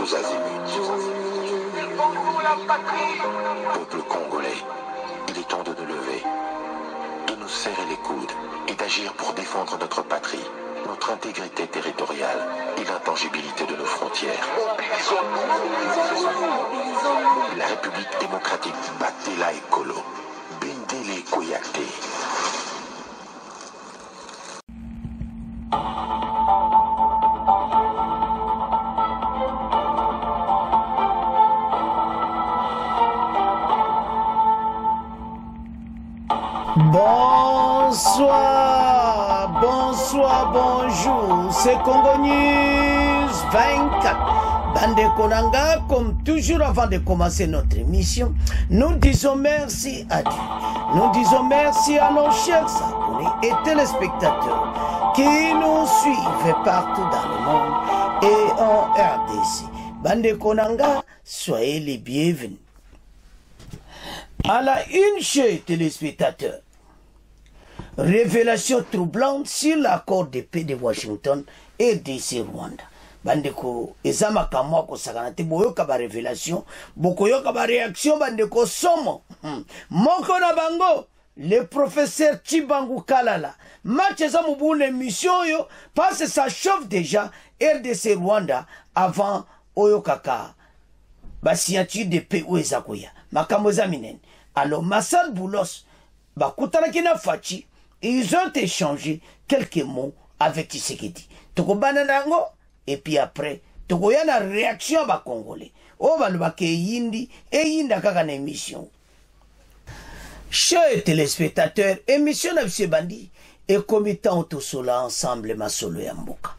tous azimuts. Peuple congolais, il est temps de nous lever, de nous serrer les coudes et d'agir pour défendre notre patrie, notre intégrité territoriale et l'intangibilité de nos frontières. La République démocratique Batela Ekolo, Bendele Koyate. Bonsoir, bonsoir, bonjour, c'est Congo News 24. Bande Konanga, comme toujours avant de commencer notre émission, nous disons merci à Dieu. Nous disons merci à nos chers abonnés et téléspectateurs qui nous suivent partout dans le monde et en RDC. Bande Konanga, soyez les bienvenus. À la une, chers téléspectateurs, révélation troublante sur l'accord de paix de Washington et DC Rwanda. Bandeko, ezama kamwa ko sakanate boyoka ba révélation, bokoyoka ba réaction bandeko somo. Moko na bango, le professeur Chibangu Kalala. Match eza mubule mission yo, parce que ça chauffe déjà RDC Rwanda avant oyokaka. Ba signature de paix ou ezakoya. Makambo zaminen. Alors Massad Boulos, ba kutanaki na fachi. Ils ont échangé quelques mots avec Tshisekedi. Toko bananango, et puis après, toko yana réaction à Congolais. O baluba ke yindi, et yinda kaka na émission. Chers téléspectateurs, émission na bise bandi, et comitant autosola ensemble masolo ya mboka.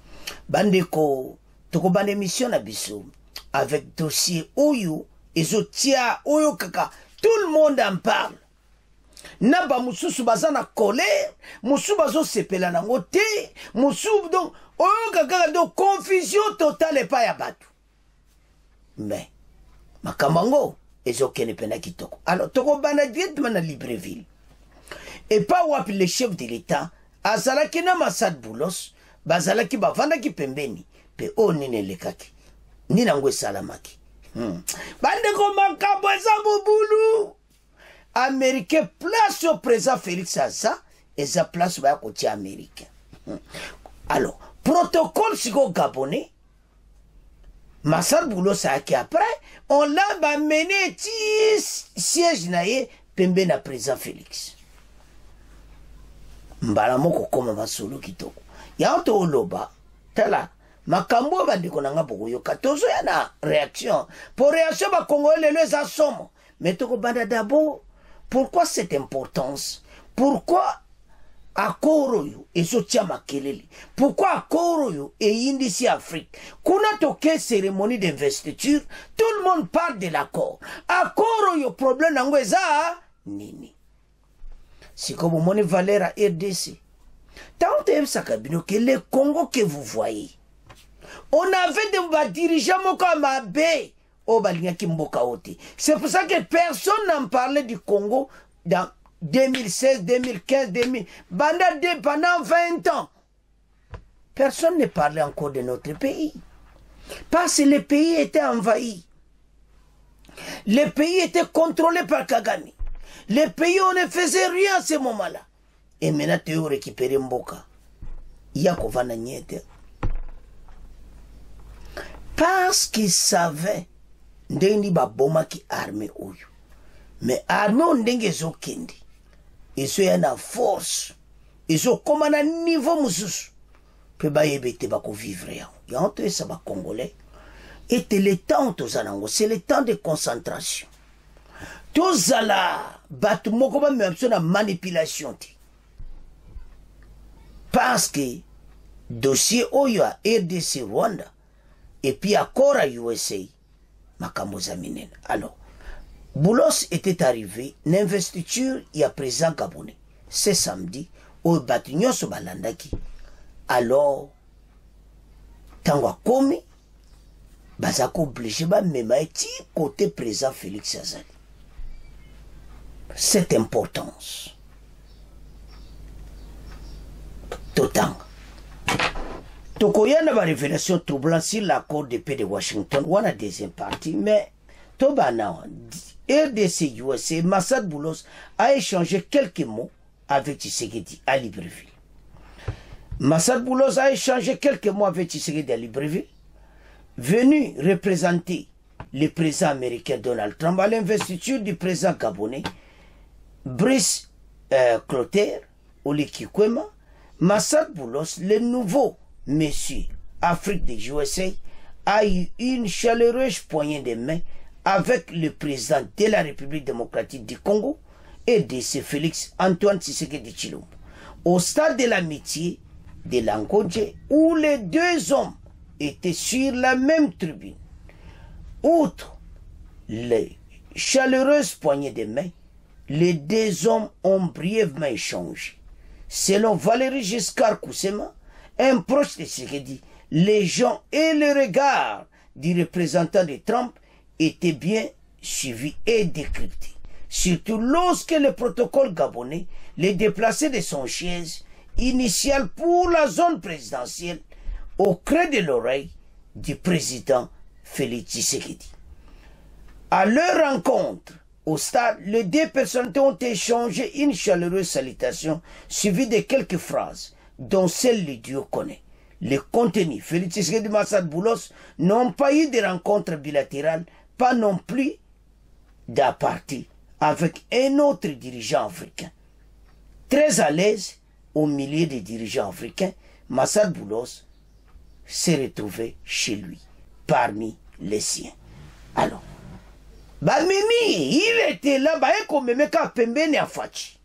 Bandeko, toko ban émission na biso, avec dossier Oyo, ezotia Oyo kaka, tout le monde en parle. Naba mususu baza na colère, mususu bazo sepela na ngote, mususu donc oyo kaka do confusion totale pa ya batu. Mais makamango ezokene pena kitoko. Alors toko bana directement na Libreville. Et pas wapi le chef de l'État azalaki na Massad Boulos, bazalaki bavandaki pembeni pe o nine lekaki. Nina ngwe salamaki. Bande ko makambo eza bubulu. Américain place au président Félix Asa et sa place va côté américain. Alors, protocole sigo gabonais, Massad Boulos a qui après, on l'a mené siège naïe pembe na président Félix. Mbala moko koma masolo kitoko. Ya onto oloba, tala, makambo bandi konanga boko yo katozo ya na réaction. Pour réaction ba Congolais les assomo. Mais toko banda d'abord. Pourquoi cette importance? Pourquoi Akoroyo et Sotia Makelele? Pourquoi Akoroyo et Indici Afrique? Kuna toke cérémonie d'investiture, tout le monde parle de l'accord. Akoroyo problème n'angweza nini? C'est comme mon valeur à RDC. Tant que Sakabino que le Congo que vous voyez, on avait des dirigeants comme Abbé. C'est pour ça que personne n'en parlait du Congo dans 2016, 2015, 2000. Pendant 20 ans. Personne ne parlait encore de notre pays. Parce que le pays était envahi. Le pays était contrôlé par Kagame. Le pays, on ne faisait rien à ce moment-là. Et maintenant, tu as récupéré Mboka. Yakovana Niete. Parce qu'il savait ndenge baboma ki armée oyo. Mais armée on ndenge zo kendi. Eso ya na force. Eso koma na niveau mususu. Pe ba yebete ba ko vivre ya. Ya onto esa ba Congolais. Et le temps tozanango, c'est le temps de concentration. Tozala batu moko ba mepso na manipulation ti. Parce que dossier oyo a RDC Rwanda et puis accord à USA. Alors, Boulos était arrivé, l'investiture, il y a présent Gabonais. C'est samedi, au bâtiment sur Balandaki. Alors, Tangwa Komi, Bazako obligé, même côté présent Félix Azali. Cette importance. Totang. Tokoyana ba révélation troublante sur l'accord de paix de Washington. On a deuxième partie, mais Tobana, RDC USA, Massad Boulos a échangé quelques mots avec Tshisekedi à Libreville. Massad Boulos a échangé quelques mots avec Tshisekedi à Libreville, venu représenter le président américain Donald Trump à l'investiture du président gabonais Brice Clotaire Oligui-Nguema. Massad Boulos, le nouveau monsieur Afrique des USA, a eu une chaleureuse poignée de main avec le président de la République démocratique du Congo et de ce Félix Antoine Tshisekedi Tshilombo, au stade de l'amitié de Lankodje, où les deux hommes étaient sur la même tribune. Outre les chaleureuses poignées de main, les deux hommes ont brièvement échangé. Selon Valéry Giscard Koussema, un proche de Tshisekedi, les gens et le regard du représentant de Trump étaient bien suivis et décryptés. Surtout lorsque le protocole gabonais les déplaçait de son chaise initiale pour la zone présidentielle au creux de l'oreille du président Félix Tshisekedi. À leur rencontre au stade, les deux personnalités ont échangé une chaleureuse salutation suivie de quelques phrases, dont celle du duo connaît. Le contenu, Félix Tshisekedi et Massad Boulos n'ont pas eu de rencontre bilatérale, pas non plus d'apartie avec un autre dirigeant africain. Très à l'aise au milieu des dirigeants africains, Massad Boulos s'est retrouvé chez lui, parmi les siens. Alors, Mimi, il était là, comme Memeka Pembene à Fachi.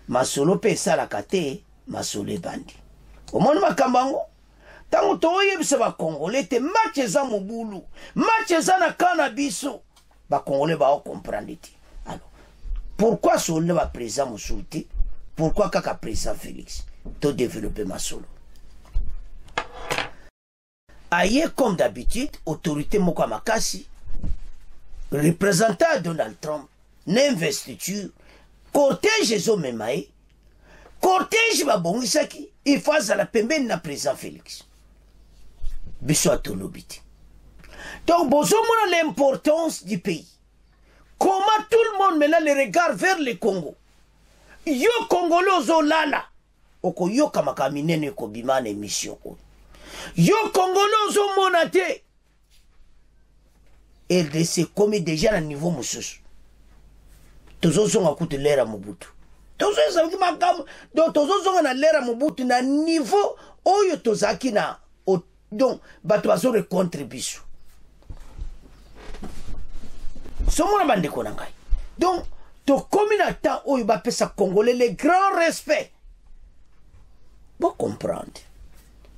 Masolo pesa la kate, masolo bandi. Au monde makambango, tango toye bise ba Congolais te match za mobulu, match za na cannabis, ba Congolais ba comprendre ti. Alors, pourquoi solo ba président Moussouti? Pourquoi kaka président Félix? To développer masolo. Aye comme d'habitude, autorité Moka Makasi, représentant Donald Trump, n'investiture, cortège zo memae, cortège babongisaki, il face à la pembeni na président Félix. Biso atolobiti. Donc, bozomona l'importance du pays. Comment tout le monde maintenant le regarde vers le Congo. Yo Congolais ozo lala. Oko yo kamakamine ko bimane émission. Yo Congolais ozo monate. RDC comme déjà à niveau mususu. Tozo zonga kuti lera Mobutu. Tozo zonga makam donc tozo zonga na lera Mobutu na niveau oyo tozaki na donc bato bazo recontribution. Somona bande ko ngai. Donc to komi na temps oyo ba pesa Congolais le grand respect. Pour comprendre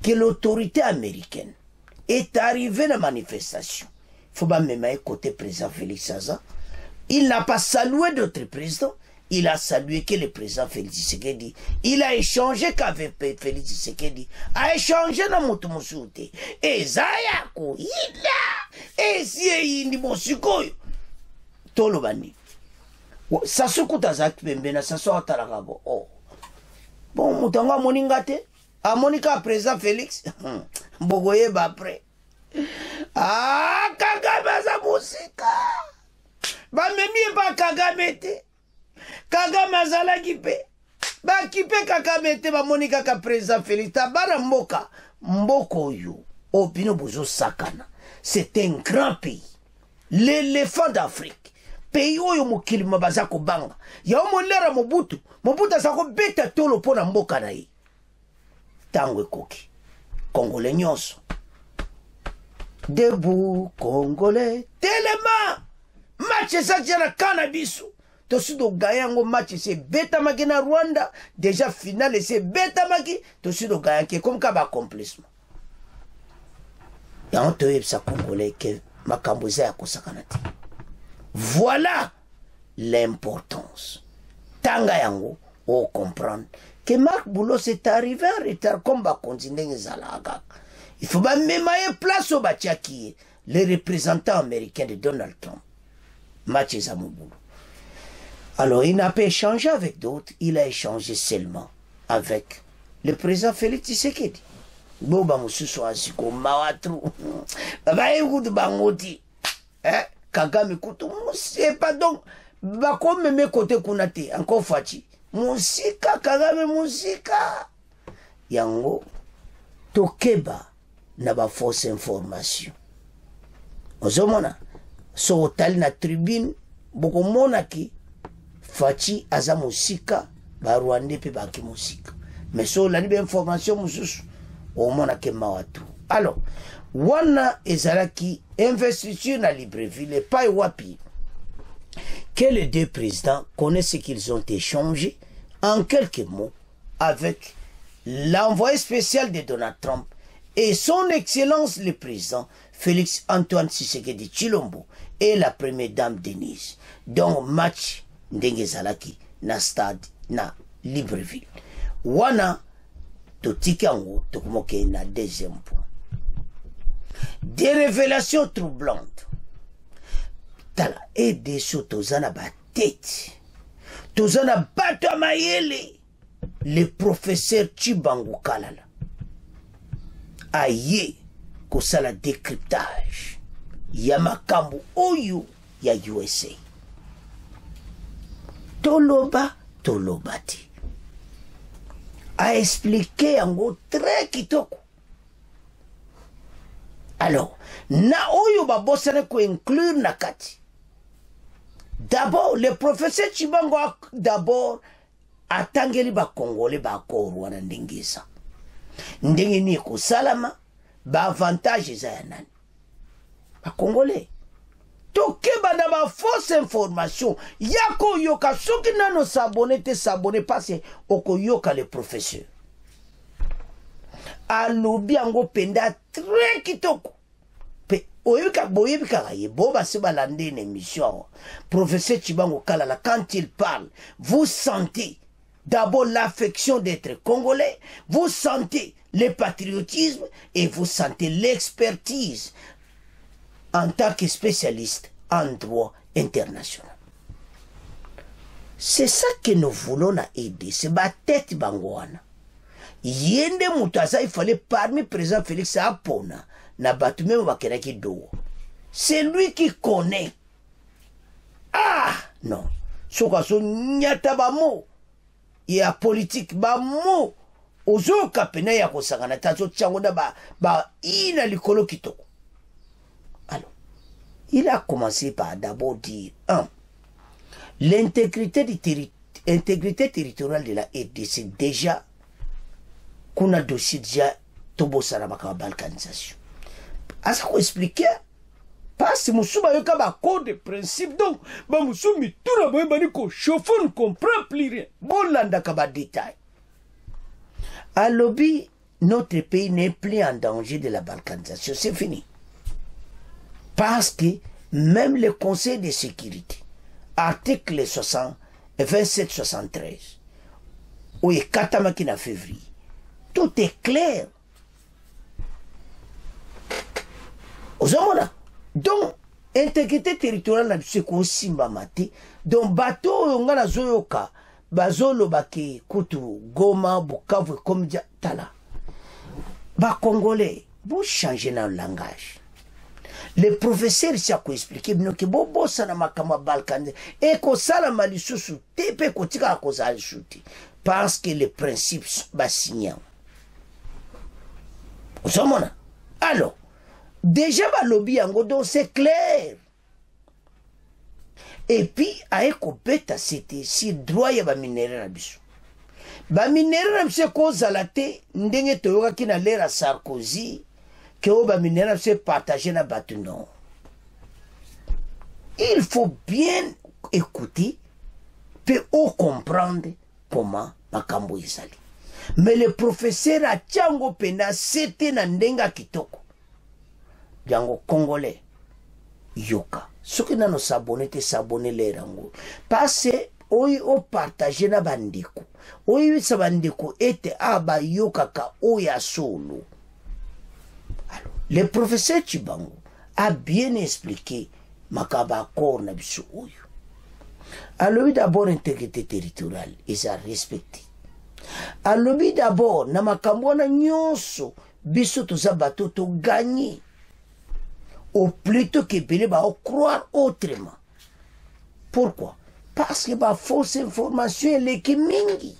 que l'autorité américaine est arrivée dans la manifestation. Il faut pas même côté président Félix Saza. Il n'a pas salué d'autres présidents. Il a salué que le président Félix Tshisekedi. Il a échangé qu'avec Félix Tshisekedi. A échangé dans Moutoumoussoute. Et Zayako, Ila, et si il Mosukoyo. Tolobani. Ça se coûte à Zak Bembena, ça se coûte à la Gabo. Oh. Bon, Moutanga Moningate. A Monika président Félix. Bogoye après. Ah, Kagame za musika. Ba memi ba Kagame te. Kagame azala kipe. Ba kipe Kagame te ba monika ka président Félix. Tabara mboka. Mboko yo. Opino bozo sakana. C'est un grand pays. L'éléphant d'Afrique. Pays oyo mokili mabaza ko banga. Ya omonera Mobutu. Mobutu azako beta tolo pona mboka na ye. Tango koki. Congolais nyonso. Debout, Congolais, tellement match ça tient cannabis. Tout ce que gagnant match c'est bêta maki na Rwanda déjà finale c'est bêta maki tout ce que gagnant qui comme kaba accomplissement. Et on te dit ça Congolais que makamboza ya kosakanati. Voilà l'importance. Tanga yango on comprendre que Marc Boulos est arrivé en retard comme va continuer zalaga. Il faut même mettre place au Batiaki, les représentants américains de Donald Trump. Mathieu Zamoubou. Alors, il n'a pas échangé avec d'autres, il a échangé seulement avec le président Félix Tshisekedi. boba mususu asiko mawatru babaye kutu bangoti Kagame kutu c'est pas donc bakome me côté kuna te encore fachi musika Kagame musika yango tokeba na ba fausse information ozomona so otali na tribune bokomona ki fachi aza musika ba Rwanda pe baki musika mais so la libre information mususu omona ke mawatu. Alors wana ezalaki investiture na Libreville pas wapi que les deux présidents connaissent ce qu'ils ont échangé en quelques mots avec l'envoyé spécial de Donald Trump et son excellence le président Félix Antoine Tshisekedi Tshilombo et la première dame Denise. Donc match ndenge zalaki na stade na Libreville. Wana totiki yango tokomoke na deuxième point. Des révélations troublantes. Tala et des choses tozana ba tête. Tozana bato mayele. Le professeur Chibangu Kalala. Aye kosala décryptage. Yamakambu oyo ya USA. Toloba tolobati. A expliqué yango très kitoko. Alors, na oyo babosane ko inclure na kati. D'abord, le professeur Chibango d'abord atangeli ba Congolais ba korwana ndingisa. Ndenge ni ko salama ba avantage za nani. Ba Congolais. Tokeba na ba fausse information. Yako yoka soki nano s'abonner te s'abonner parce oko yoka le professeur. Alobi yango penda très kitoko. Pe oyuka boyebika gaye boba se balande une émission. Professeur Chibango Kalala quand il parle, vous sentez d'abord l'affection d'être congolais, vous sentez le patriotisme et vous sentez l'expertise en tant que spécialiste en droit international. C'est ça que nous voulons aider, c'est ma tête bangouana. Yende mutaza il fallait parmi président Félix Apona na batume wakenaki do. C'est lui qui connaît. Ah non. Soka so nyata ba mo. Ya politique ba mo. Ozo kapena ya kosangana tazo tchango da ba ina likolo kitoko. Alors, il a commencé par d'abord dire l'intégrité territoriale de la RDC déjà kuna dossier déjà tobosa na bakaba balkanisation. Asa ko expliquer parce que musuba yoka ba code de principe donc ba musumi tout la boye bani ko chauffeur ne comprend plus rien. Bolanda ka ba détail. À lobby notre pays n'est plus en danger de la balkanisation, c'est fini. Parce que même le Conseil de sécurité article 27-73 où il y a 4 en février. Tout est clair. Donc, intégrité territoriale, c'est aussi mate. Donc, bateau, on a la zoyoka, bazolo baki, kutu, Goma, Bukavu, comme tala. Ba Congolais, vous changez dans le langage. Le professeur s'est expliqué que bobo sana makama balkan et ko sala malisusu tepe kotika ko za shuti parce que les principes basignan. Alors, déjà ba lobby yango donc c'est clair. Et puis aeko beta c'était si droit ya ba minéraux na biso. Ba minéraux na biso ko zalate ndenge toyoka kina lera Sarkozy que oba minéraux se partager na batu non. Il faut bien écouter pour comprendre comment makambo isali. Mais le professeur a tiango pena c'était na ndenga kitoko. Django congolais yoka. Soki nano s'abonner te s'abonner les rango. Parce oyi o partager na bandeko. Oyi sa bandeko ete aba yoka ka oya solo. Alors, le professeur Chibangu a bien expliqué makaba accord na biso oyo. Alors d'abord intégrité territoriale, ils a respecté. Alors d'abord na makambo na nyonso biso toza bato to gagner. Au plutôt que Bélé va croire autrement. Pourquoi? Parce que la fausse information est mingi.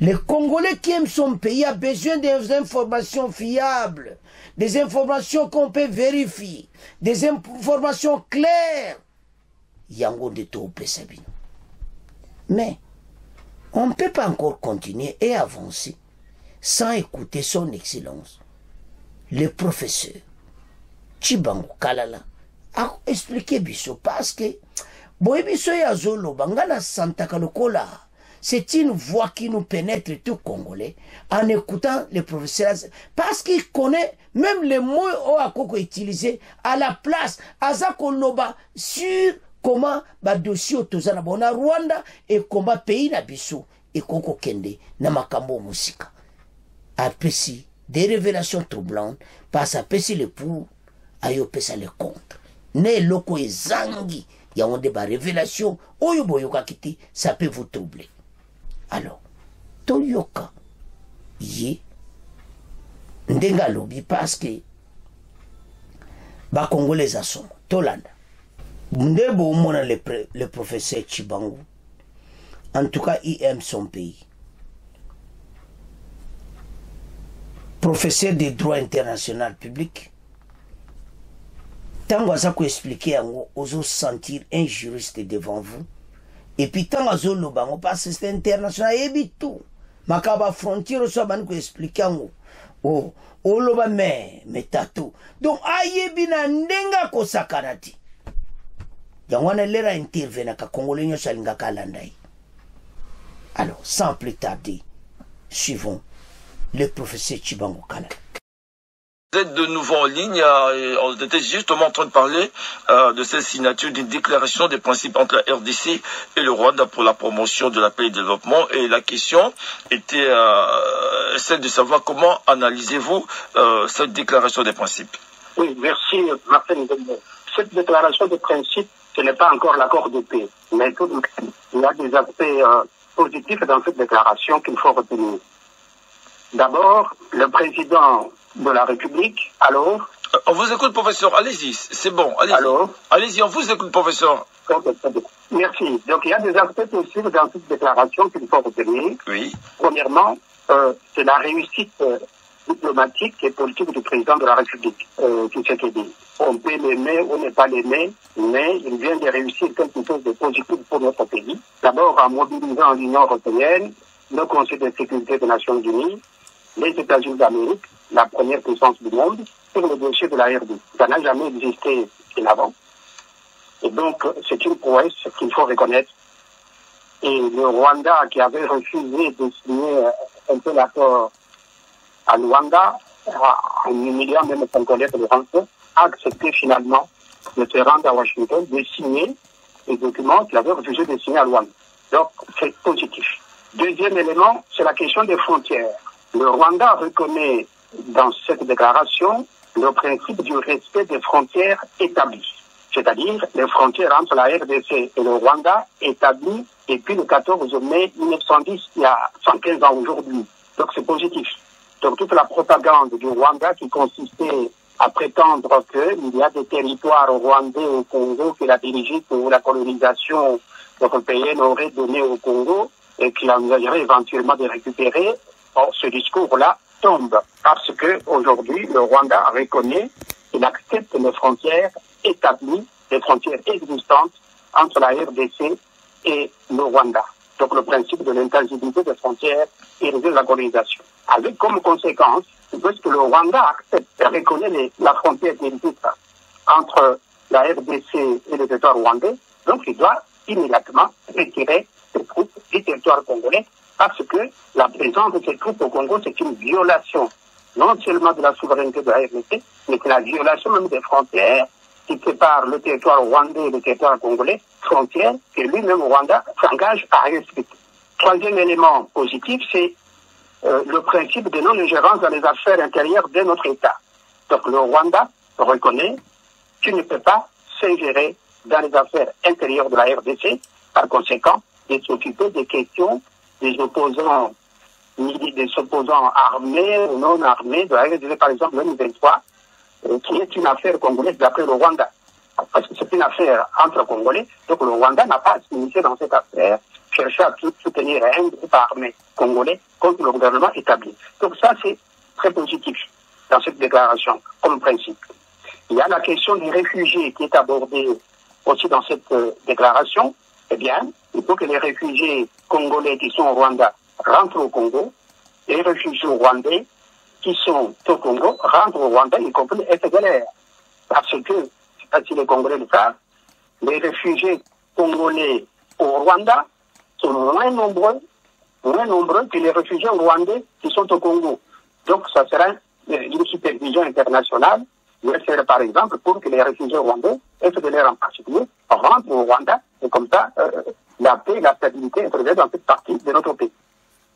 Le Congolais qui aime son pays a besoin des informations fiables, des informations qu'on peut vérifier, des informations claires. Yango de tout Pesabino. Mais on ne peut pas encore continuer et avancer sans écouter son excellence, le professeur Tchibangu Kalala, a expliqué biso parce que boye biso ya zolo bangana Santa Kalokola. C'est une voix qui nous pénètre tout Congolais en écoutant le professeur parce qu'il connaît même les mots à Koko utilisés à la place Azako Loba sur comment ba dossier otozana bona Rwanda et comment pays na biso et Koko Kende na makambo musika. Après si des révélations troublantes parce après le pour ayo pesa le contre. Ne loko ezangi ya onde ba révélation oyo boyoka kiti ça peut vous troubler. Alors, Toyoka, ye, ndenga lobi parce que, ba Congolais a son, Tolanda. Ndebo mona le professeur Tchibangu. En tout cas, il aime son pays. Professeur de droit international public. Tant que ça expliquer, oso sentir un juriste devant vous. Et puis tant que lo bango parce que c'est international et puis tout makaba frontière so ban ko expliquer ngo oh loba mais tatou donc ayebi na ndenga ko sakarati yangwana lera intervenir ka congolais nyo salinga kalandai. Alors sans plus tarder suivons le professeur Tchibangu Kalala. Vous êtes de nouveau en ligne, on était justement en train de parler de cette signature d'une déclaration des principes entre la RDC et le Rwanda pour la promotion de la paix et du développement. Et la question était celle de savoir comment analysez-vous cette déclaration des principes. Oui, merci Martin. Cette déclaration de principes, ce n'est pas encore l'accord de paix, mais tout de même, il y a des aspects positifs dans cette déclaration qu'il faut retenir. D'abord, le président de la République, alors... On vous écoute, professeur, allez-y, c'est bon, allez-y. Alors, allez-y, on vous écoute, professeur. Merci. Donc, il y a des aspects positifs dans cette déclaration qu'il faut retenir. Oui. Premièrement, c'est la réussite diplomatique et politique du président de la République, Tshisekedi. On peut l'aimer ou ne pas l'aimer, mais il vient de réussir quelque chose de positif pour notre pays. D'abord, en mobilisant l'Union européenne, le Conseil de sécurité des Nations Unies, les États-Unis d'Amérique, la première puissance du monde, sur le dossier de la RD. Ça n'a jamais existé avant. Et donc, c'est une prouesse qu'il faut reconnaître. Et le Rwanda, qui avait refusé de signer un peu l'accord à Luanda, en humiliant même son collègue de Rançon, a accepté finalement de se rendre à Washington, de signer les documents qu'il avait refusé de signer à Luanda. Donc, c'est positif. Deuxième élément, c'est la question des frontières. Le Rwanda reconnaît dans cette déclaration le principe du respect des frontières établies, c'est-à-dire les frontières entre la RDC et le Rwanda établies depuis le 14 mai 1910, il y a 115 ans aujourd'hui. Donc c'est positif. Donc toute la propagande du Rwanda qui consistait à prétendre qu'il y a des territoires rwandais au Congo que la Belgique ou la colonisation européenne aurait donné au Congo et qu'il envisagerait éventuellement de récupérer, bon, ce discours-là tombe parce que aujourd'hui le Rwanda reconnaît qu'il accepte les frontières établies, les frontières existantes entre la RDC et le Rwanda. Donc le principe de l'intangibilité des frontières et de la colonisation. Avec comme conséquence, puisque le Rwanda accepte et reconnaît la frontière qui existe entre la RDC et le territoire rwandais, donc il doit immédiatement retirer ses troupes du territoire congolais parce que la présence de ces troupes au Congo, c'est une violation non seulement de la souveraineté de la RDC, mais c'est la violation même des frontières qui séparent le territoire rwandais et le territoire congolais, frontières que lui-même Rwanda s'engage à respecter. Troisième élément positif, c'est le principe de non-ingérence dans les affaires intérieures de notre État. Donc le Rwanda reconnaît qu'il ne peut pas s'ingérer dans les affaires intérieures de la RDC, par conséquent, de s'occuper des questions des opposants des opposants armés ou non armés de la RDC, par exemple, le M23, qui est une affaire congolaise d'après le Rwanda. Parce que c'est une affaire entre Congolais, donc le Rwanda n'a pas à s'initier dans cette affaire, chercher à soutenir un groupe armé congolais contre le gouvernement établi. Donc ça, c'est très positif dans cette déclaration, comme principe. Il y a la question des réfugiés qui est abordée aussi dans cette déclaration. Eh bien, il faut que les réfugiés congolais qui sont au Rwanda rentrent au Congo, et les réfugiés rwandais qui sont au Congo rentrent au Rwanda, y compris FDLR. Parce que, je ne sais pas si les Congolais le savent, les réfugiés congolais au Rwanda sont moins nombreux que les réfugiés rwandais qui sont au Congo. Donc, ça sera une supervision internationale, nécessaire par exemple, pour que les réfugiés rwandais, FDLR en particulier, rentrent au Rwanda, et comme ça, la paix et la stabilité interviennent dans cette partie de notre pays.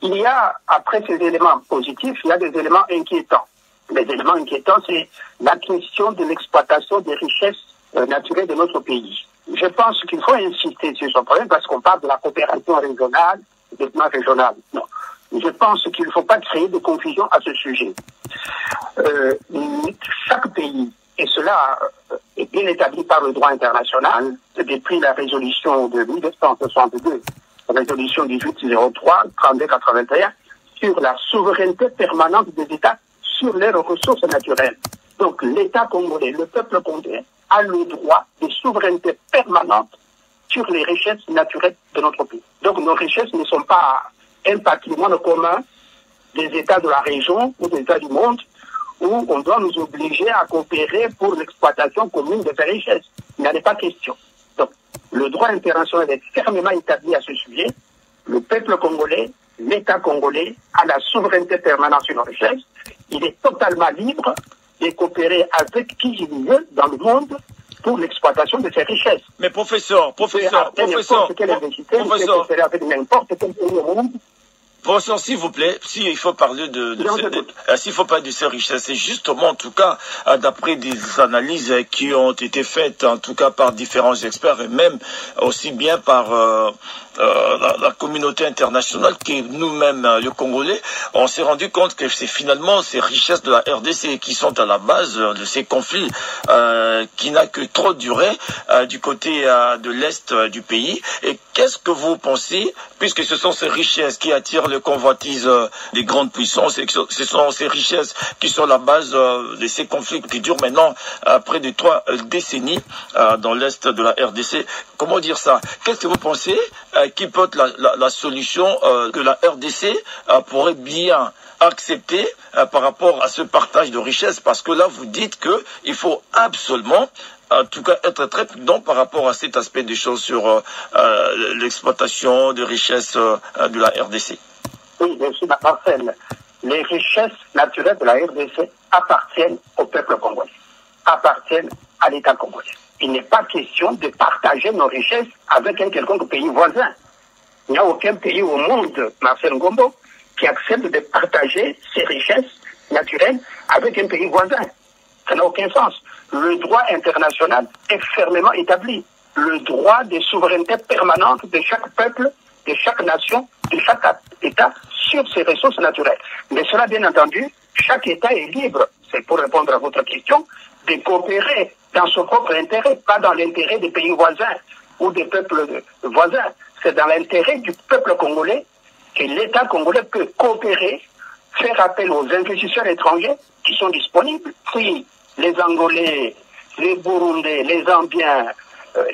Il y a, après ces éléments positifs, il y a des éléments inquiétants. Les éléments inquiétants, c'est la question de l'exploitation des richesses naturelles de notre pays. Je pense qu'il faut insister sur ce problème parce qu'on parle de la coopération régionale, du développement régional. Non. Je pense qu'il ne faut pas créer de confusion à ce sujet. Chaque pays, et cela est bien établi par le droit international, depuis la résolution de 1962, résolution 1803, 3281, sur la souveraineté permanente des États sur leurs ressources naturelles. Donc l'État congolais, le peuple congolais, a le droit de souveraineté permanente sur les richesses naturelles de notre pays. Donc nos richesses ne sont pas un patrimoine commun des États de la région ou des États du monde où on doit nous obliger à coopérer pour l'exploitation commune de ces richesses. Il n'en est pas question. Donc le droit international est fermement établi à ce sujet. Le peuple congolais, l'État congolais a la souveraineté permanente sur nos richesses. Il est totalement libre de coopérer avec qui il veut dans le monde pour l'exploitation de ces richesses. Mais professeur, professeur, s'il vous plaît, s'il faut parler s'il faut parler de ces richesses, c'est justement, en tout cas, d'après des analyses qui ont été faites, en tout cas par différents experts et même aussi bien par la communauté internationale qui nous-mêmes, le Congolais, on s'est rendu compte que c'est finalement ces richesses de la RDC qui sont à la base de ces conflits qui n'a que trop duré du côté de l'Est du pays. Et qu'est-ce que vous pensez, puisque ce sont ces richesses qui attirent le convoitise des grandes puissances et que ce sont ces richesses qui sont la base de ces conflits qui durent maintenant près de 3 décennies dans l'Est de la RDC. Comment dire ça? Qu'est-ce que vous pensez qui peut être la solution que la RDC pourrait bien accepter par rapport à ce partage de richesses? Parce que là, vous dites qu'il faut absolument, en tout cas, être très prudent par rapport à cet aspect des choses sur l'exploitation de richesses de la RDC. Oui, bien sûr, Marcel. Les richesses naturelles de la RDC appartiennent au peuple congolais, appartiennent à l'État congolais. Il n'est pas question de partager nos richesses avec un quelconque pays voisin. Il n'y a aucun pays au monde, Marcel Ngombo, qui accepte de partager ses richesses naturelles avec un pays voisin. Ça n'a aucun sens. Le droit international est fermement établi. Le droit de souveraineté permanente de chaque peuple, de chaque nation, de chaque État sur ses ressources naturelles. Mais cela, bien entendu, chaque État est libre, c'est pour répondre à votre question, de coopérer dans son propre intérêt, pas dans l'intérêt des pays voisins ou des peuples voisins. C'est dans l'intérêt du peuple congolais que l'État congolais peut coopérer, faire appel aux investisseurs étrangers qui sont disponibles. Si les Angolais, les Burundais, les Zambiens,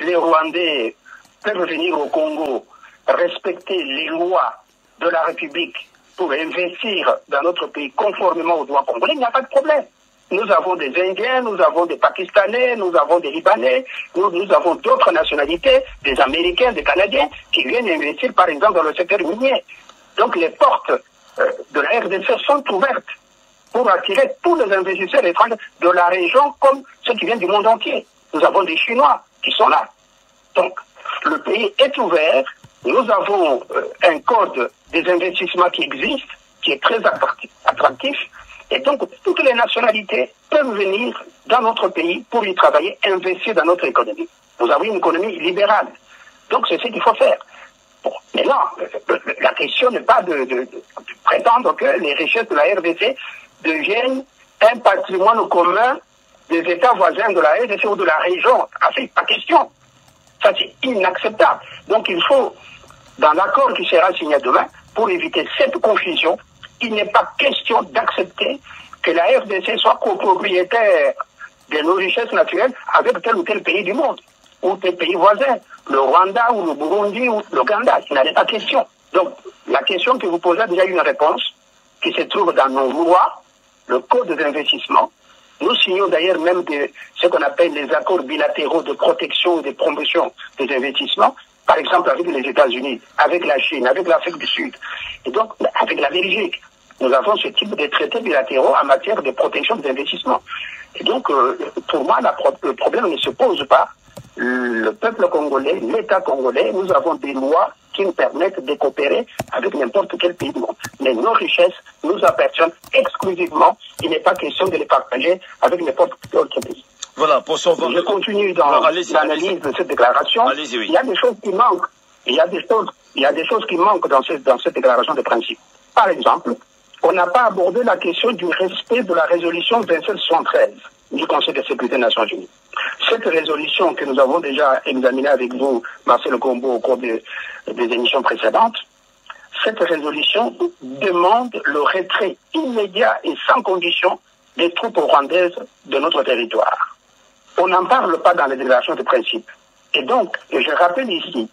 les Rwandais peuvent venir au Congo, respecter les lois de la République pour investir dans notre pays conformément aux droits congolais, il n'y a pas de problème. Nous avons des Indiens, nous avons des Pakistanais, nous avons des Libanais, nous avons d'autres nationalités, des Américains, des Canadiens, qui viennent investir par exemple dans le secteur minier. Donc les portes de la RDC sont ouvertes pour attirer tous les investisseurs étrangers de la région comme ceux qui viennent du monde entier. Nous avons des Chinois qui sont là. Donc le pays est ouvert. Nous avons un code des investissements qui existe, qui est très attractif. Et donc, toutes les nationalités peuvent venir dans notre pays pour y travailler, investir dans notre économie. Nous avons une économie libérale. Donc, c'est ce qu'il faut faire. Bon, mais non, la question n'est pas de prétendre que les richesses de la RDC deviennent un patrimoine commun des États voisins de la RDC ou de la région. Ah, c'est pas question. Ça, c'est inacceptable. Donc, il faut, dans l'accord qui sera signé demain, pour éviter cette confusion, il n'est pas question d'accepter que la RDC soit copropriétaire de nos richesses naturelles avec tel ou tel pays du monde, ou tel pays voisin, le Rwanda ou le Burundi ou l'Ouganda. Il n'en est pas question. Donc, la question que vous posez a déjà une réponse qui se trouve dans nos lois, le code d'investissement. Nous signons d'ailleurs même ce qu'on appelle les accords bilatéraux de protection et de promotion des investissements, par exemple avec les États-Unis, avec la Chine, avec l'Afrique du Sud, et donc avec la Belgique. Nous avons ce type de traités bilatéraux en matière de protection des investissements. Et donc, pour moi, le problème ne se pose pas. Le peuple congolais, l'État congolais, nous avons des lois qui nous permettent de coopérer avec n'importe quel pays du monde. Mais nos richesses nous appartiennent exclusivement. Il n'est pas question de les partager avec n'importe quel autre pays. Voilà, pour son... Je continue dans l'analyse de cette déclaration. Oui. Il y a des choses qui manquent. Il y a des choses qui manquent dans cette déclaration de principe. Par exemple, on n'a pas abordé la question du respect de la résolution 2773 du Conseil de sécurité des Nations Unies. Cette résolution que nous avons déjà examinée avec vous, Marcel Combo, au cours des émissions précédentes, cette résolution demande le retrait immédiat et sans condition des troupes rwandaises de notre territoire. On n'en parle pas dans les déclarations de principe. Et donc, je rappelle ici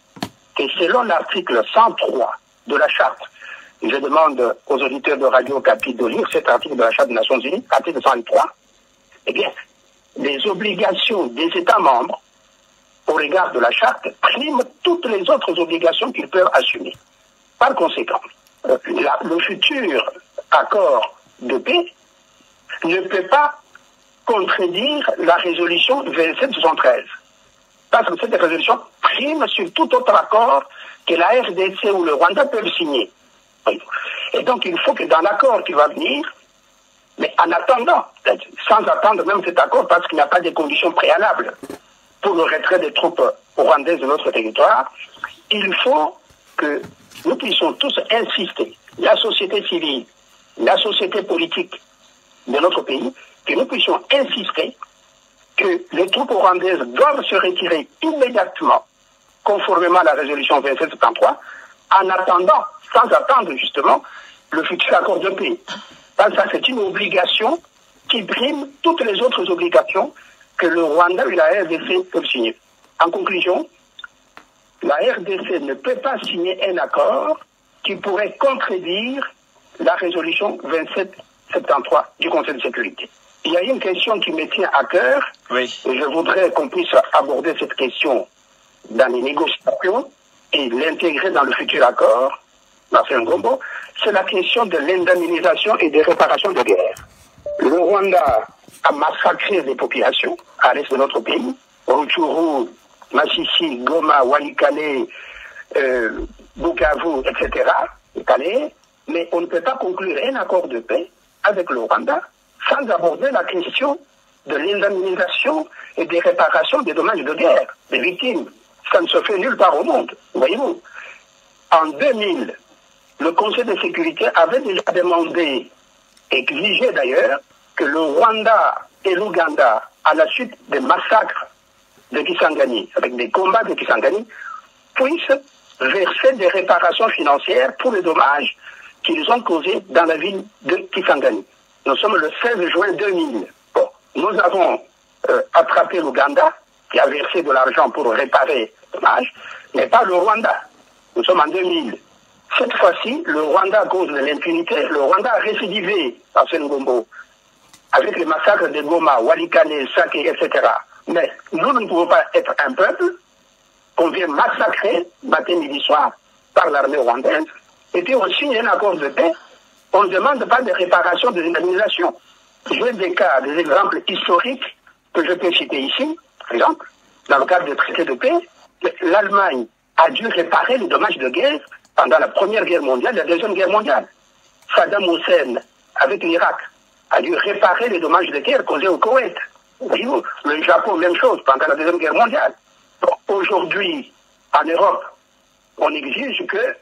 que selon l'article 103 de la Charte, je demande aux auditeurs de Radio Okapi de lire cet article de la Charte des Nations Unies, article 103, eh bien, les obligations des États membres au regard de la Charte priment toutes les autres obligations qu'ils peuvent assumer. Par conséquent, le futur accord de paix ne peut pas contredire la résolution 2773. Parce que cette résolution prime sur tout autre accord que la RDC ou le Rwanda peuvent signer. Et donc il faut que dans l'accord qui va venir, mais en attendant, sans attendre même cet accord, parce qu'il n'y a pas de conditions préalables pour le retrait des troupes rwandaises de notre territoire, il faut que nous puissions tous insister, la société civile, la société politique de notre pays, que nous puissions insister que les troupes rwandaises doivent se retirer immédiatement, conformément à la résolution 2773, en attendant, sans attendre justement, le futur accord de paix. Parce que ça, c'est une obligation qui prime toutes les autres obligations que le Rwanda et la RDC peuvent signer. En conclusion, la RDC ne peut pas signer un accord qui pourrait contredire la résolution 2773 du Conseil de sécurité. Il y a une question qui me tient à cœur, oui. Et je voudrais qu'on puisse aborder cette question dans les négociations et l'intégrer dans le futur accord, Marcel Ngombo, c'est la question de l'indemnisation et des réparations de guerre. Le Rwanda a massacré les populations à l'est de notre pays, Rutshuru, Masisi, Goma, Walikale, Bukavu, etc., mais on ne peut pas conclure un accord de paix avec le Rwanda sans aborder la question de l'indemnisation et des réparations des dommages de guerre, des victimes. Ça ne se fait nulle part au monde, voyez-vous. En 2000, le Conseil de sécurité avait déjà demandé, exigé d'ailleurs, que le Rwanda et l'Ouganda, à la suite des massacres de Kisangani, avec des combats de Kisangani, puissent verser des réparations financières pour les dommages qu'ils ont causés dans la ville de Kisangani. Nous sommes le 16 juin 2000. Bon, nous avons attrapé l'Ouganda, qui a versé de l'argent pour réparer les dommages, mais pas le Rwanda. Nous sommes en 2000. Cette fois-ci, le Rwanda, à cause de l'impunité, le Rwanda a récidivé à Ngombo, avec les massacres de Goma, Walikale, Sake, etc. Mais nous ne pouvons pas être un peuple qu'on vient massacrer matin, midi, soir par l'armée rwandaise, et puis on signe un accord de paix, on ne demande pas de réparation des indemnisations. J'ai des cas, des exemples historiques que je peux citer ici. Par exemple, dans le cadre du traité de paix, l'Allemagne a dû réparer les dommages de guerre pendant la Première Guerre mondiale et la Deuxième Guerre mondiale. Saddam Hussein, avec l'Irak, a dû réparer les dommages de guerre causés au Koweït. Voyez-vous, le Japon, même chose, pendant la Deuxième Guerre mondiale. Bon, aujourd'hui, en Europe, on exige que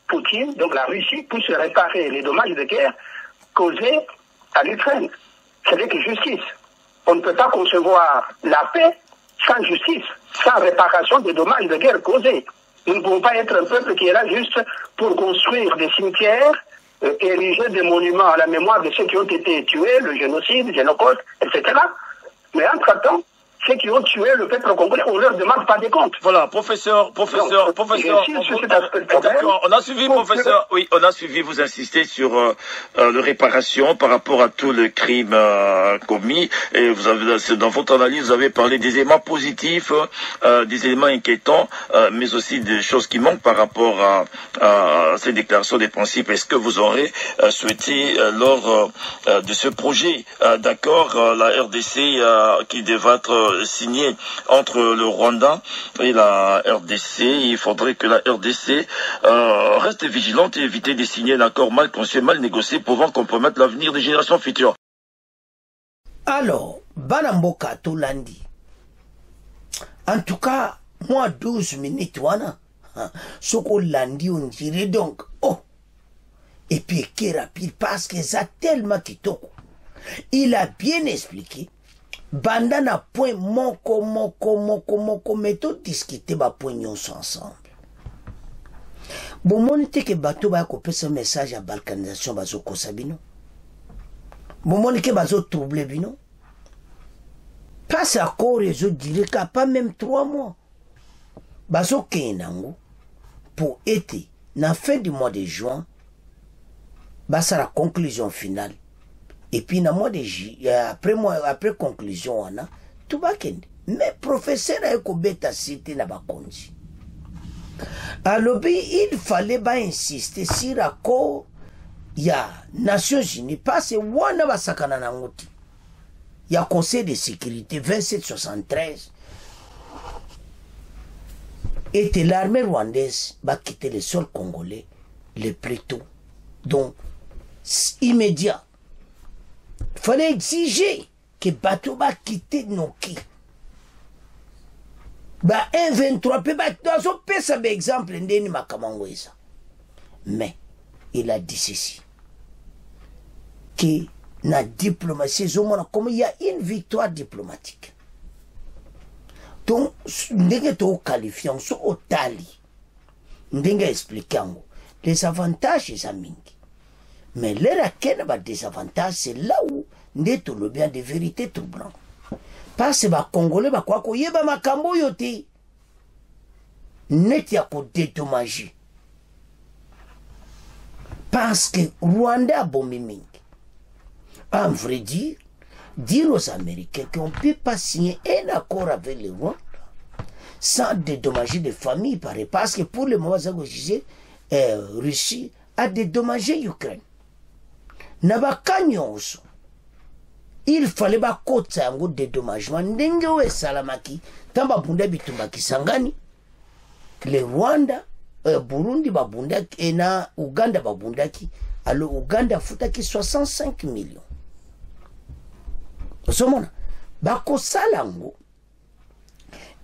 Poutine, donc la Russie, puisse réparer les dommages de guerre causés à l'Ukraine. C'est avec justice. On ne peut pas concevoir la paix sans justice, sans réparation des dommages de guerre causés. Nous ne pouvons pas être un peuple qui est là juste pour construire des cimetières, ériger des monuments à la mémoire de ceux qui ont été tués, le génocide, le génocide, etc. Mais entre-temps, ceux qui ont tué le peuple congolais, on ne leur demande pas des comptes. Voilà, professeur. D'accord, on a suivi, professeur. Oui, on a suivi, vous insistez sur la réparation par rapport à tous les crimes commis. Et vous avez, dans votre analyse, vous avez parlé des éléments positifs, des éléments inquiétants, mais aussi des choses qui manquent par rapport à ces déclarations des principes. Est-ce que vous aurez souhaité, lors de ce projet d'accord, la RDC qui devra être signé entre le Rwanda et la RDC, il faudrait que la RDC reste vigilante et éviter de signer un accord mal conçu, mal négocié, pouvant compromettre l'avenir des générations futures. Alors, Banamboka Tolandi. En tout cas, moi 12 minutes, wana. Ce qu'on landi, on dirait donc, oh. Et puis, qui rapide, parce que ça tellement kitoko. Il a bien expliqué. Bandana point moko méthode discuter ba point nyonso ensemble. Bon monite que bateau ba ko pesa message à balkanisation bazo kosabino. Bon monite bazo troubler bino. Passe à corps et je dirais qu'à pas même 3 mois. Bazo kenango pour été na fin du mois de juin. Basa la conclusion finale. Et puis, dans mois de après conclusion, on a tout va kende. Mais professeur a bêta cité na bakonzi. Alors, il fallait pas insister sur l'accord, il y a Nations Unies, parce que wana basakana na ngoti. Il y a Conseil de sécurité 2773. Et l'armée rwandaise va quitter le sol congolais le plus tôt. Donc, immédiat. Il fallait exiger que bateau va quitter Noki. Bah, 1-23 peut battre ça, par exemple, ndeni makamangweza. Mais, il a dit ceci. Que la diplomatie, comme il y a une victoire diplomatique. Donc, ndenge to qualifiant, so otali. Ndenge expliquant les avantages et les mingi. Mais l'air à quel désavantage, c'est là où n'est le bien de vérité troublant. Parce que les Congolais, quoi qu'on y ait, makambo yote. Net ya ko dédommager. Parce que Rwanda a bombé mingi. En vrai dire aux Américains qu'on ne peut pas signer un accord avec le Rwanda sans dédommager les familles, parce que pour le moment, Russie a dédommagé l'Ukraine. Il fallait pas kota yango dédommagement ndenge we salamaki tamba bunda bitumbaki sangani le Rwanda Burundi babundaki na Uganda babundaki alors Uganda futaki 65 millions osomona bako salango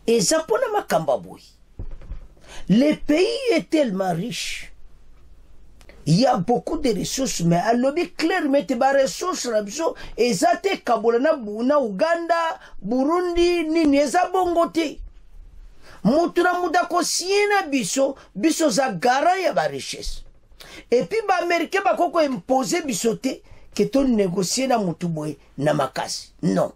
eza pona makamba boy. Le pays est tellement riche. Il y a beaucoup de ressources, mais à l'objet clair, mais des ressources, et ça te kabolana buna Uganda, Burundi, nini eza bongote. Mutura mudako siena biso za gara ya ba richesse. Et puis ba Américain ba koko imposer bisote que ton négocier na mutuboy na makasi. Non.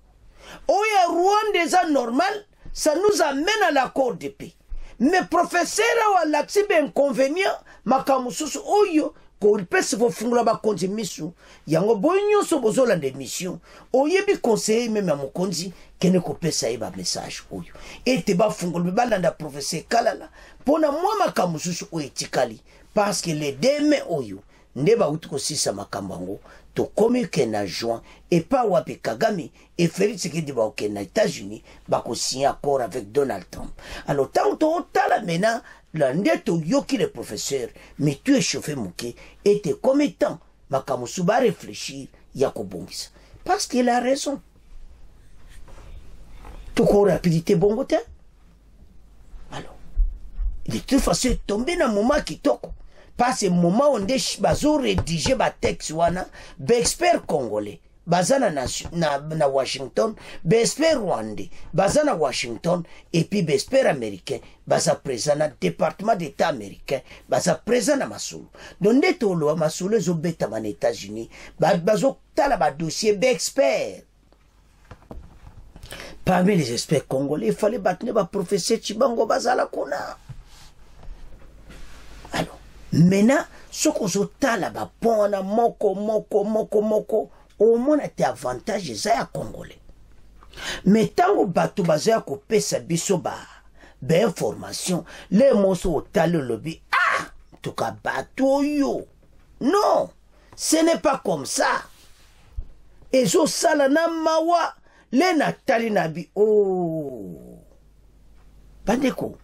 Oya Rwanda eza normal, ça nous amène à l'accord de paix. Mais professeur wa laxibe inconvénient makamususu oyo ko pese fo fungula ba konzi misu yango bonyo so bozola de mission oyebi conseiller même à mokonzi kene ko pesa ba message oyo ete ba fungula ba landa professeur kalala pona moi makamususu oyo tikali parce que les demain oyo ndeba utiko sisa makambango to communiquer na juin et pas wapi Kagame et Félix Tshisekedi ba aux États-Unis ba ko signer accord avec Donald Trump. Alors tant to tala mena la ndeto yoki le professeur mais tu es chauffé mouké et te commettant makamusu ba réfléchir yako bongisa parce qu'il a raison. To ko rapidité bongote. Alors de toute façon tombé na moment kitoko parce que moment onde bazo rédiger ba texte wana ba expert congolais bazana na Washington, bespère rwandais, bazana Washington, et puis bespère américain, baza présent na département d'état américain, baza présent na Masulu. Donc, dès que l'on Masulu, zo beta man États-Unis, bazo tala ba dossier b'expert. Parmi les experts congolais, il fallait battre ba professeur Chibango bazala kuna. Alors, maintenant, ce qu'on zo tala ba pona moko, au moins tes avantages ya congolais. Mais tant que bato bazaya ko pesa biso ba information, les mots au talo lobby, ah, tout cas bato yo. Non, ce n'est pas comme ça. Et zo sala na mawa, les natali nabi, oh. Bandeko,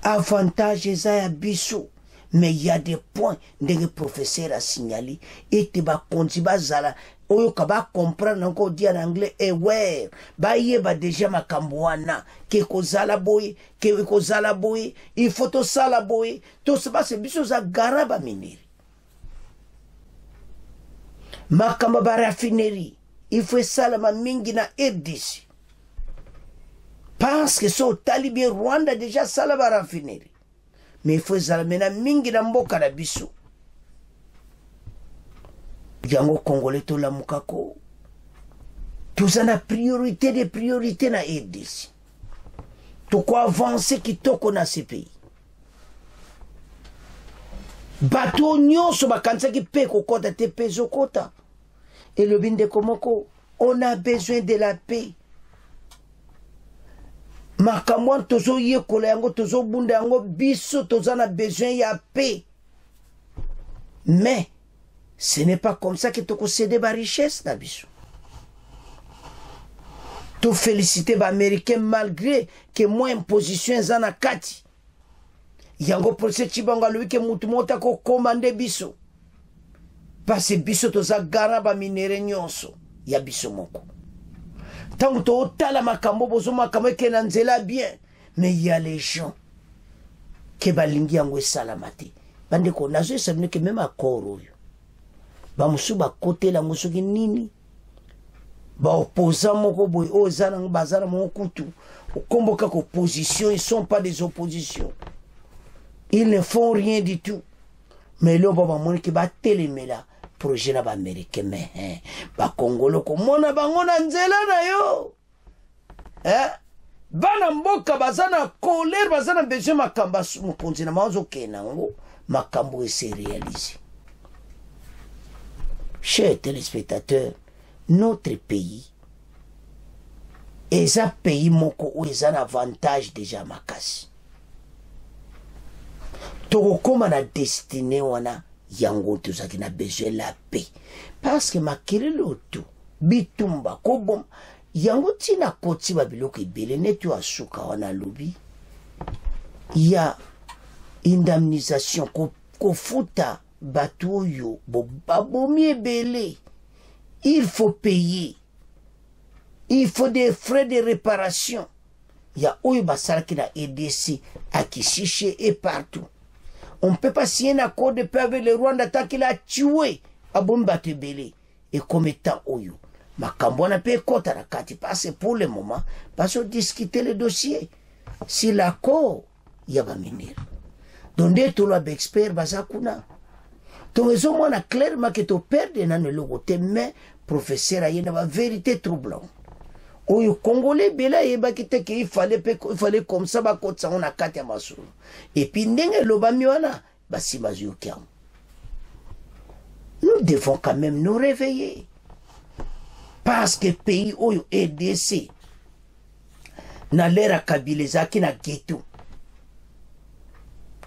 avantages ya biso. Mais il y a des points que le professeur a signalé et tu vas continuer zala oyo kaba comprendre encore dire en anglais aware ba yeba déjà makambwana ke ko zala boy il faut to sala boy to se passe biso za garaba mineri makamba ba raffinerie il faut sala ma mingi na RDC parce que so talibé Rwanda déjà sala ba raffinerie. Mais il faut zalmena mingi na mboka na biso. Yango congolais to la mukako. Tout na priorité des priorités na RDC. To quoi avancer qui toko na ces pays. Bato nyonso bakanza ki pe ko kota te peso kota. Et le binde komoko, on a besoin de la paix. Makamwan tozo ye kola yango tozo bunda yango biso tozo na besoin ya paix. Mais ce n'est pas comme ça que tu concèdes ba richesse na biso. Tu féliciter ba américain malgré que moins imposition zana kati. Yango procès chibanga lui que mutu mota ko commander biso. Parce que biso toza garaba minere nyonso ya biso moko. Tant que tala makambo bozo makambo ke na nzela bien, mais il y a les gens qui balingi yango salamati. Bande ko nazo sabne ke même accord oyo. Ba musu ba côté la musu ki nini? Ba opposant moko boy o zana bazana mo kutu. Komboka ko opposition, ils sont pas des oppositions. Ils ne font rien du tout. Mais là baba mon ki ba telemela projet na ba américain mais ba congolo ko mona bango na nzela na yo bana mboka bazana colère bazana besoin makamba mukonzi na mazo kenango makambo et se réaliser. Chers téléspectateurs, notre pays est un pays moko où ils ont un avantage déjà makasi. Toko koma na destiné wana yango tozaki na besoin la paix parce que makele loto bitumba kobom yango tina koti babiloko ebele netu asuka wana lobi ya indemnisation kofuta bato oyo babomi ebele. Il faut payer, il faut des frais de réparation. Ya oyo basalaki na EDC à Kishishe et partout. On ne peut pas signer un accord de paix avec le Rwanda tant qu'il a tué Abomba Tebele. Et comme étant Oyo. Makambo n'a pas compte à la carte. Parce que pour le moment, parce qu'on discuter le dossier. Si l'accord, il y a un minir. Donc, dès que tu as expert, bazakuna. Donc, ils ont clairement que tu perds dans le logo. Mais, professeur, il y a une vérité troublante. Oyo Congolais bela yeba kite ke il fallait comme ça ba kotsa on a kati ya masolo et puis ndenge lobami wana basi bazu kiam. Nous devons quand même nous réveiller parce que pays oyo EDC na lera kabileza ki na ghetto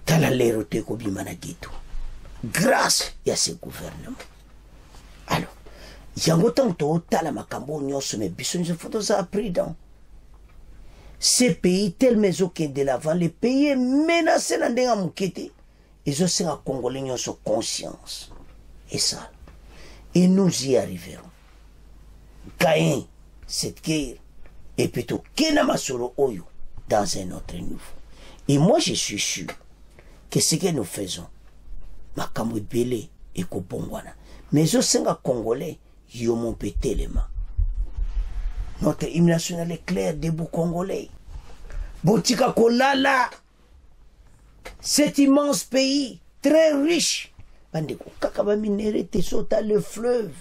tala lero te ko bima na ghetto grâce à ce gouvernement. Alors yango tanto tala makambo nyonso me biso nje foto za prudent. Ces pays tellement qui de l'avant, les pays menacés dans des mukete, ils ont un Congolais nyonso conscience. Et ça, et nous y arriverons. Gagner cette guerre et plutôt Kenamasoro Oyo dans un autre niveau. Et moi, je suis sûr que ce que nous faisons, makambo ebele et kobongwana. Mais au Sénégal congolais, yo mon pételema. Notre hymne national est clair, debout congolais. Botika kolala. Cet immense pays, très riche. Bandeko, kakaba minéré te sota le fleuve.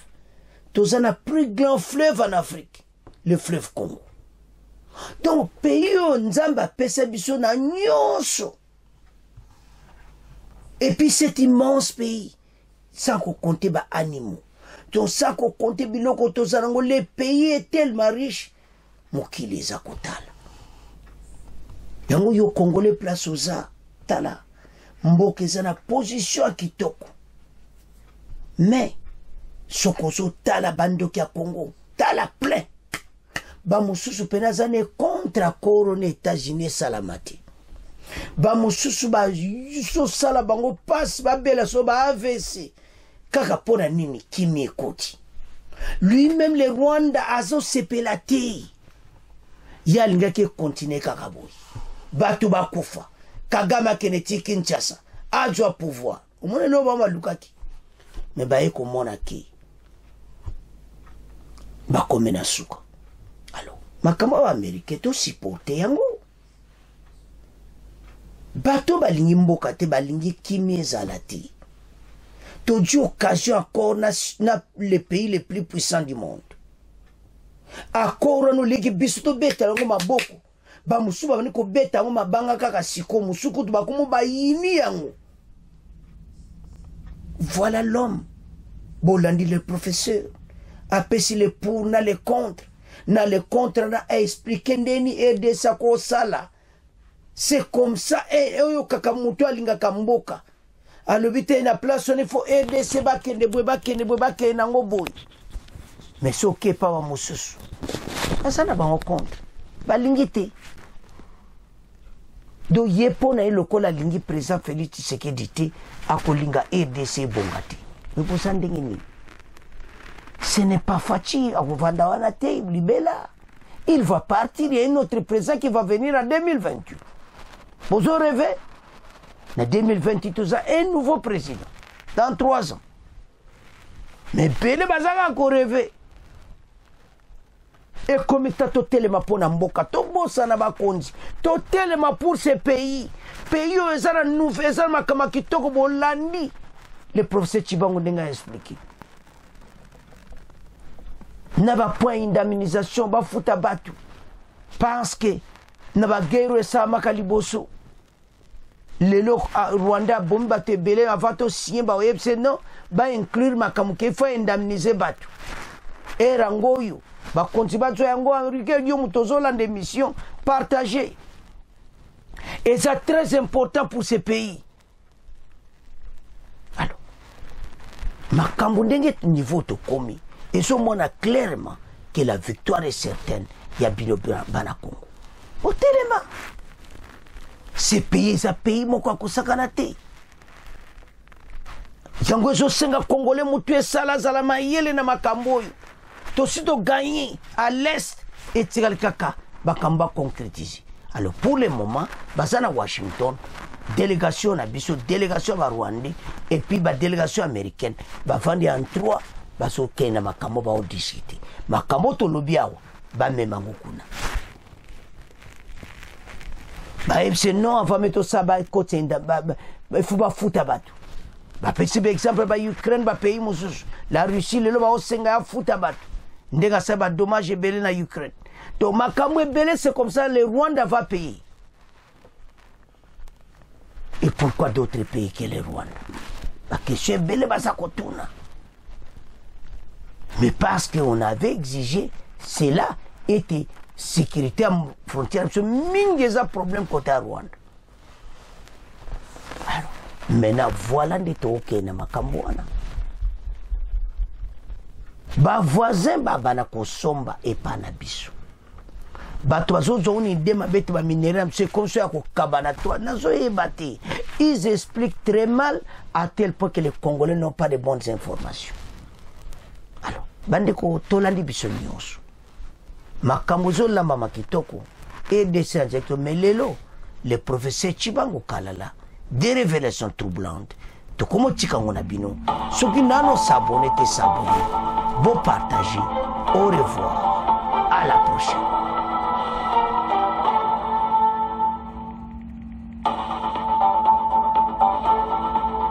Tozan a plus grand fleuve en Afrique. Le fleuve Congo. Donc, pays où Nzamba pesa biso na nyonso. Et puis cet immense pays, sans qu'on compte ba animaux. Donc, sans qu'on compte biloko tozanango, le pays est tellement riche. Mokili za kotala. Yango yo Congolais place oza tala. Mboke za na position à kitoko. Mais, sokozo tala bandoki ya Congo, tala plein. Ba mususu penazane contre corona États-Unis salamati. Ba mususu ba so sala bango passe ba bela so ba AVC. Kaka pona nini kimi ekoti. Lui-même le Rwanda azo sepelati. Yalinga ke continue kaka boy. Batu ba kufa. Kagame keneti Kinshasa. Adjoa pouvoir. Omone no ba malukaki. Mais ba eko mona ki. Ba komena suka. Alors, makambo wa Amerika to supporter yango. Bato balingi mboka te balingi kimi ezalati. To di occasion encore na les pays les plus puissants du monde. Encore no legi biso to beta yango maboko. Ba musuba bani ko beta yango mabanga kaka siko musuku to bakumu ba yini yango. Voilà l'homme. Bolandi le professeur. Apesi le pour na le contre. Na le contre na expliquer ndeni aider sa ko sala. C'est comme ça et oyo kaka mutu alinga kamboka. Alobite na place on il faut aider se bakende bwe nango boy. Mais so ke pa wa mususu. Asana ba contre. Balingite. Do yepo na lokola lingi président Félix Tshisekedi te akolinga EDC bongati. Mais pour ça ndengeni. Ce n'est pas facile à vous vendre libella. Il va partir, il y a un autre président qui va venir en 2028. Vous en rêvez? En 2028, il y a un nouveau président. Dans 3 ans. Mais Bele Bazanga encore rêvé. Et comme il t'a totalement pour Namboka, to bossa na bakonzi, totalement pour ce pays. Pays où ils ont nouveau, ils ont makama kitoko bolandi. Le professeur Chibango n'a expliqué. N'a pas point d'indemnisation, ba futa batu. Parce que n'a pas guerre ça makaliboso. Le Rwanda bomba te belé avant to signer ba webse non, ba inclure makamuke faut indemniser batu. Et rangoyo, ba kontiba zo yango américain yo mutozola des missions partagées. Et c'est très important pour ce pays. Alors, makambo ndenge niveau to komi. Et ce moment clairement que la victoire est certaine. Il y a Bino Bana Congo. Au téléma. C'est pays, ça pays, mon quoi, sakanate. Yango zo senga Congolais, moutué sala, zalama, yele na makamboyo. Tosito gagné à l'est et tiral kaka, bakamba concrétisé. Alors pour le moment, basana Washington, délégation à Bissau, délégation à Rwanda, et puis ba délégation américaine, ba fandi en 3. Baso kena makambo ba discuter makambo to lobiawo ba mema ngukuna ba ebse non va mettre ça ba côté nda ba faut ba futa batu ba pesi par exemple ba Ukraine ba pays mususu la Russie le ba osenga futa batu ndenga ça ba dommage belé na Ukraine donc makambo belé c'est comme ça le Rwanda va payer. Et pourquoi d'autres pays que le Rwanda? La question belé ba sa kotuna. Mais parce qu'on avait exigé, cela était sécurité à frontière. Parce que il y a un problème côté Rwanda. Alors, maintenant, voilà des toques na makambouana. Ba voisin babana kosomba et panabiso. Bato bazozo oni dema bete ba minéraux, c'est comme ça ko kabana toi nazo ebati. Ils expliquent très mal à tel point que les Congolais n'ont pas de bonnes informations. Alors, bandeko tolandi biso nyonso makambo zolamba makitoko et de ces mais lelo le professeur Chibango Kalala, des révélations troublantes. De comment Tikango Nabino, ceux qui n'ont s'abonné, t'es s'abonner. Bon partager. Au revoir. À la prochaine.